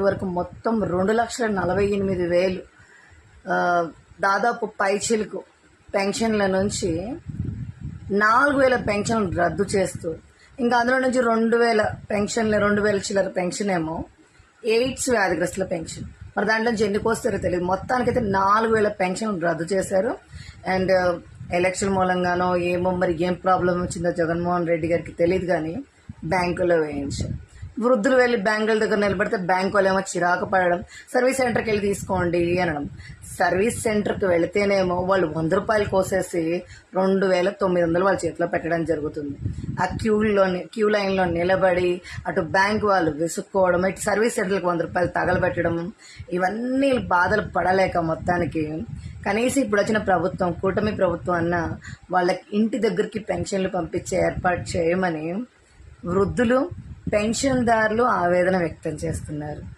వరకు మొత్తం 2,48,000 దాదాపు పైచిలకు పెన్షన్ల నుంచి 4,000 పెన్షన్లు రద్దు చేస్తూ, ఇంకా అందులో నుంచి 2,000 పెన్షన్లు, 2,000 చిల్లర పెన్షన్ ఏమో ఎయిడ్స్ వ్యాధిగ్రస్తుల పెన్షన్. మరి దాంట్లో నుంచి ఎన్ని వస్తారో తెలియదు. మొత్తానికైతే 4,000 పెన్షన్లు రద్దు చేశారు. అండ్ ఎలక్షన్ మూలంగానో ఏమో మరి ఏం ప్రాబ్లం వచ్చిందో జగన్మోహన్ రెడ్డి గారికి తెలియదు, కానీ బ్యాంకులో వేయించారు. వృద్ధులు వెళ్ళి బ్యాంకుల దగ్గర నిలబడితే బ్యాంకు వాళ్ళు ఏమో చిరాకు పడడం, సర్వీస్ సెంటర్కి వెళ్ళి తీసుకోండి అనడం. సర్వీస్ సెంటర్కి వెళితేనేమో వాళ్ళు 100 రూపాయలు కోసేసి 2,900 వాళ్ళ చేతిలో పెట్టడం జరుగుతుంది. ఆ క్యూ లైన్లో నిలబడి అటు బ్యాంకు వాళ్ళు విసుక్కోవడం, ఇటు సర్వీస్ సెంటర్కి 100 రూపాయలు తగలబెట్టడం, ఇవన్నీ బాధలు పడలేక మొత్తానికి కనీసం ఇప్పుడు వచ్చిన ప్రభుత్వం, కూటమి ప్రభుత్వం అన్న వాళ్ళకి ఇంటి దగ్గరికి పెన్షన్లు పంపించే ఏర్పాటు చేయమని వృద్ధులు, పెన్షన్దారులు ఆవేదన వ్యక్తం చేస్తున్నారు.